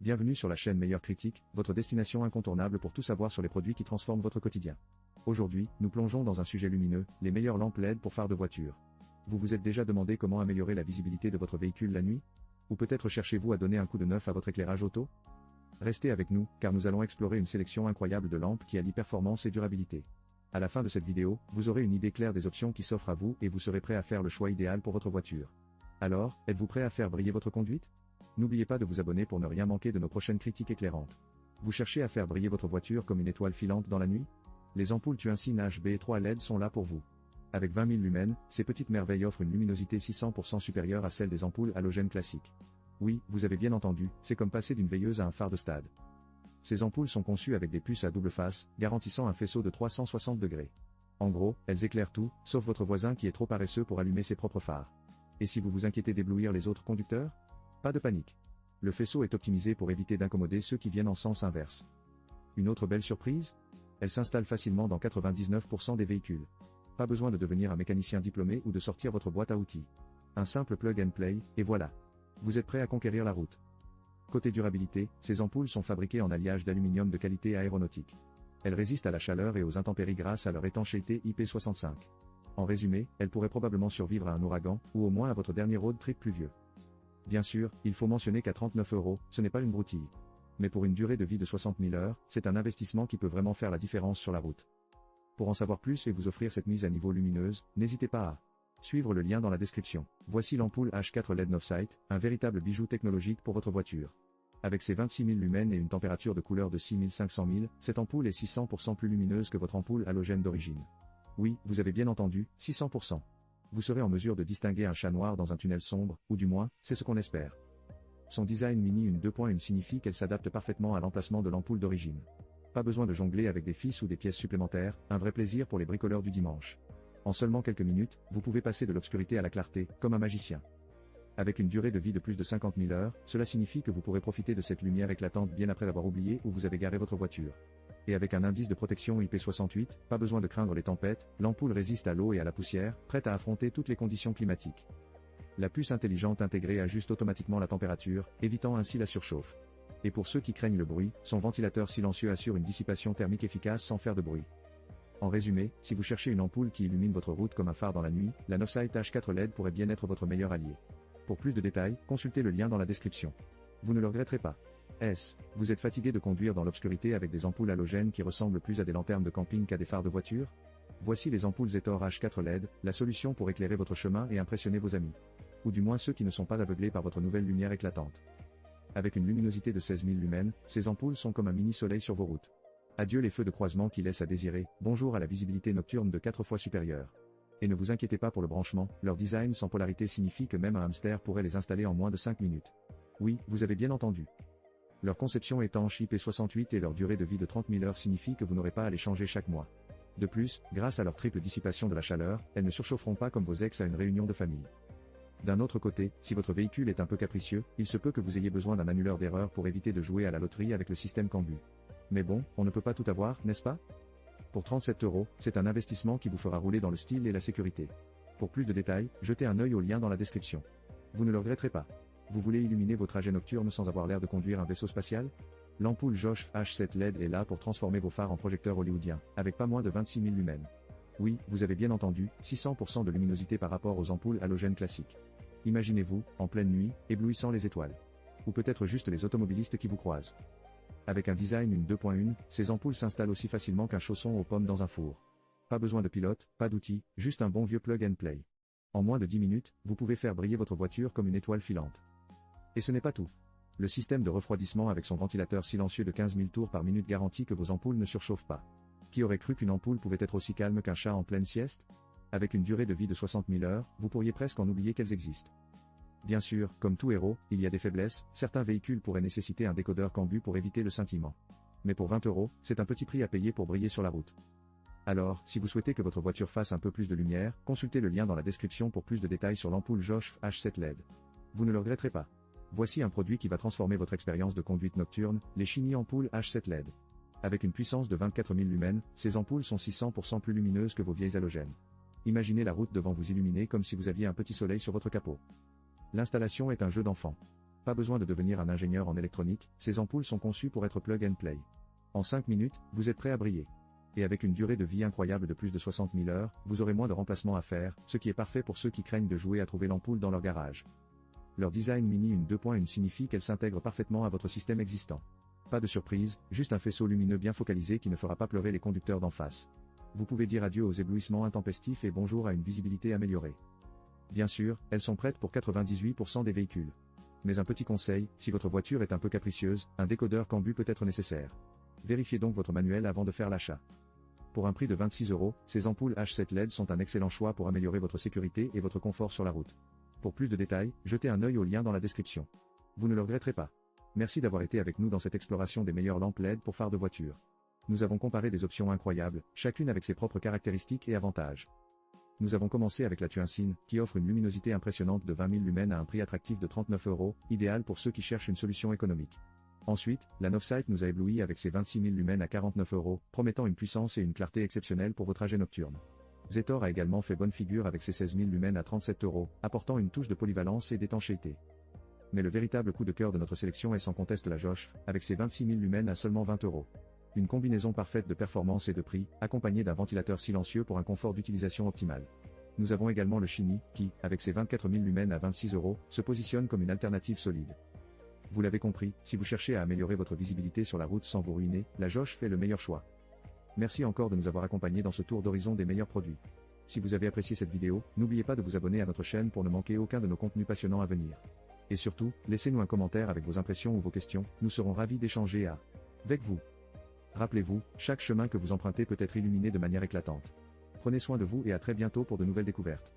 Bienvenue sur la chaîne Meilleure Critique, votre destination incontournable pour tout savoir sur les produits qui transforment votre quotidien. Aujourd'hui, nous plongeons dans un sujet lumineux, les meilleures lampes LED pour phares de voiture. Vous vous êtes déjà demandé comment améliorer la visibilité de votre véhicule la nuit? Ou peut-être cherchez-vous à donner un coup de neuf à votre éclairage auto? Restez avec nous, car nous allons explorer une sélection incroyable de lampes qui allient performance et durabilité. À la fin de cette vidéo, vous aurez une idée claire des options qui s'offrent à vous et vous serez prêt à faire le choix idéal pour votre voiture. Alors, êtes-vous prêt à faire briller votre conduite? N'oubliez pas de vous abonner pour ne rien manquer de nos prochaines critiques éclairantes. Vous cherchez à faire briller votre voiture comme une étoile filante dans la nuit? Les ampoules Tuincin HB3 LED sont là pour vous. Avec 20 000 lumens, ces petites merveilles offrent une luminosité 600% supérieure à celle des ampoules halogènes classiques. Oui, vous avez bien entendu, c'est comme passer d'une veilleuse à un phare de stade. Ces ampoules sont conçues avec des puces à double face, garantissant un faisceau de 360 degrés. En gros, elles éclairent tout, sauf votre voisin qui est trop paresseux pour allumer ses propres phares. Et si vous vous inquiétez d'éblouir les autres conducteurs? Pas de panique. Le faisceau est optimisé pour éviter d'incommoder ceux qui viennent en sens inverse. Une autre belle surprise? Elle s'installe facilement dans 99% des véhicules. Pas besoin de devenir un mécanicien diplômé ou de sortir votre boîte à outils. Un simple plug and play, et voilà. Vous êtes prêt à conquérir la route. Côté durabilité, ces ampoules sont fabriquées en alliage d'aluminium de qualité aéronautique. Elles résistent à la chaleur et aux intempéries grâce à leur étanchéité IP65. En résumé, elles pourraient probablement survivre à un ouragan, ou au moins à votre dernier road trip pluvieux. Bien sûr, il faut mentionner qu'à 39 €, ce n'est pas une broutille. Mais pour une durée de vie de 60 000 heures, c'est un investissement qui peut vraiment faire la différence sur la route. Pour en savoir plus et vous offrir cette mise à niveau lumineuse, n'hésitez pas à suivre le lien dans la description. Voici l'ampoule H4 LED Novesight, un véritable bijou technologique pour votre voiture. Avec ses 26 000 lumens et une température de couleur de 6 500 000, cette ampoule est 600% plus lumineuse que votre ampoule halogène d'origine. Oui, vous avez bien entendu, 600%. Vous serez en mesure de distinguer un chat noir dans un tunnel sombre, ou du moins, c'est ce qu'on espère. Son design mini une 2.1 signifie qu'elle s'adapte parfaitement à l'emplacement de l'ampoule d'origine. Pas besoin de jongler avec des fils ou des pièces supplémentaires, un vrai plaisir pour les bricoleurs du dimanche. En seulement quelques minutes, vous pouvez passer de l'obscurité à la clarté, comme un magicien. Avec une durée de vie de plus de 50 000 heures, cela signifie que vous pourrez profiter de cette lumière éclatante bien après l'avoir oublié où vous avez garé votre voiture. Et avec un indice de protection IP68, pas besoin de craindre les tempêtes, l'ampoule résiste à l'eau et à la poussière, prête à affronter toutes les conditions climatiques. La puce intelligente intégrée ajuste automatiquement la température, évitant ainsi la surchauffe. Et pour ceux qui craignent le bruit, son ventilateur silencieux assure une dissipation thermique efficace sans faire de bruit. En résumé, si vous cherchez une ampoule qui illumine votre route comme un phare dans la nuit, la Novesight H4 LED pourrait bien être votre meilleur allié. Pour plus de détails, consultez le lien dans la description. Vous ne le regretterez pas. Vous êtes fatigué de conduire dans l'obscurité avec des ampoules halogènes qui ressemblent plus à des lanternes de camping qu'à des phares de voiture? Voici les ampoules Zetor H4 LED, la solution pour éclairer votre chemin et impressionner vos amis. Ou du moins ceux qui ne sont pas aveuglés par votre nouvelle lumière éclatante. Avec une luminosité de 16 000 lumens, ces ampoules sont comme un mini-soleil sur vos routes. Adieu les feux de croisement qui laissent à désirer, bonjour à la visibilité nocturne de 4 fois supérieure. Et ne vous inquiétez pas pour le branchement, leur design sans polarité signifie que même un hamster pourrait les installer en moins de 5 minutes. Oui, vous avez bien entendu. Leur conception étanche IP68 et leur durée de vie de 30 000 heures signifie que vous n'aurez pas à les changer chaque mois. De plus, grâce à leur triple dissipation de la chaleur, elles ne surchaufferont pas comme vos ex à une réunion de famille. D'un autre côté, si votre véhicule est un peu capricieux, il se peut que vous ayez besoin d'un annuleur d'erreur pour éviter de jouer à la loterie avec le système Cambu. Mais bon, on ne peut pas tout avoir, n'est-ce pas? Pour 37 €, c'est un investissement qui vous fera rouler dans le style et la sécurité. Pour plus de détails, jetez un œil au lien dans la description. Vous ne le regretterez pas. Vous voulez illuminer vos trajets nocturnes sans avoir l'air de conduire un vaisseau spatial? L'ampoule Josh H7 LED est là pour transformer vos phares en projecteurs hollywoodiens, avec pas moins de 26 000 lumens. Oui, vous avez bien entendu, 600% de luminosité par rapport aux ampoules halogènes classiques. Imaginez-vous, en pleine nuit, éblouissant les étoiles. Ou peut-être juste les automobilistes qui vous croisent. Avec un design une 2.1, ces ampoules s'installent aussi facilement qu'un chausson aux pommes dans un four. Pas besoin de pilote, pas d'outils, juste un bon vieux plug and play. En moins de 10 minutes, vous pouvez faire briller votre voiture comme une étoile filante. Et ce n'est pas tout. Le système de refroidissement avec son ventilateur silencieux de 15 000 tours par minute garantit que vos ampoules ne surchauffent pas. Qui aurait cru qu'une ampoule pouvait être aussi calme qu'un chat en pleine sieste? Avec une durée de vie de 60 000 heures, vous pourriez presque en oublier qu'elles existent. Bien sûr, comme tout héros, il y a des faiblesses, certains véhicules pourraient nécessiter un décodeur Cambu pour éviter le scintillement. Mais pour 20 €, c'est un petit prix à payer pour briller sur la route. Alors, si vous souhaitez que votre voiture fasse un peu plus de lumière, consultez le lien dans la description pour plus de détails sur l'ampoule Josh H7 LED. Vous ne le regretterez pas. Voici un produit qui va transformer votre expérience de conduite nocturne, les Shiny ampoules H7 LED. Avec une puissance de 24 000 lumens, ces ampoules sont 600% plus lumineuses que vos vieilles halogènes. Imaginez la route devant vous illuminer comme si vous aviez un petit soleil sur votre capot. L'installation est un jeu d'enfant. Pas besoin de devenir un ingénieur en électronique, ces ampoules sont conçues pour être plug and play. En 5 minutes, vous êtes prêt à briller. Et avec une durée de vie incroyable de plus de 60 000 heures, vous aurez moins de remplacements à faire, ce qui est parfait pour ceux qui craignent de jouer à trouver l'ampoule dans leur garage. Leur design mini une 2.1 signifie qu'elle s'intègre parfaitement à votre système existant. Pas de surprise, juste un faisceau lumineux bien focalisé qui ne fera pas pleurer les conducteurs d'en face. Vous pouvez dire adieu aux éblouissements intempestifs et bonjour à une visibilité améliorée. Bien sûr, elles sont prêtes pour 98% des véhicules. Mais un petit conseil, si votre voiture est un peu capricieuse, un décodeur Cambu peut être nécessaire. Vérifiez donc votre manuel avant de faire l'achat. Pour un prix de 26 €, ces ampoules H7 LED sont un excellent choix pour améliorer votre sécurité et votre confort sur la route. Pour plus de détails, jetez un œil au lien dans la description. Vous ne le regretterez pas. Merci d'avoir été avec nous dans cette exploration des meilleures lampes LED pour phares de voiture. Nous avons comparé des options incroyables, chacune avec ses propres caractéristiques et avantages. Nous avons commencé avec la Tuincine, qui offre une luminosité impressionnante de 20 000 lumens à un prix attractif de 39 €, idéal pour ceux qui cherchent une solution économique. Ensuite, la Novesight nous a ébloui avec ses 26 000 lumens à 49 €, promettant une puissance et une clarté exceptionnelles pour vos trajets nocturnes. Zetor a également fait bonne figure avec ses 16 000 lumens à 37 €, apportant une touche de polyvalence et d'étanchéité. Mais le véritable coup de cœur de notre sélection est sans conteste la Josh, avec ses 26 000 lumens à seulement 20 €. Une combinaison parfaite de performance et de prix, accompagnée d'un ventilateur silencieux pour un confort d'utilisation optimal. Nous avons également le Shiny, qui, avec ses 24 000 lumens à 26 €, se positionne comme une alternative solide. Vous l'avez compris, si vous cherchez à améliorer votre visibilité sur la route sans vous ruiner, la Josh fait le meilleur choix. Merci encore de nous avoir accompagnés dans ce tour d'horizon des meilleurs produits. Si vous avez apprécié cette vidéo, n'oubliez pas de vous abonner à notre chaîne pour ne manquer aucun de nos contenus passionnants à venir. Et surtout, laissez-nous un commentaire avec vos impressions ou vos questions, nous serons ravis d'échanger avec vous. Rappelez-vous, chaque chemin que vous empruntez peut être illuminé de manière éclatante. Prenez soin de vous et à très bientôt pour de nouvelles découvertes.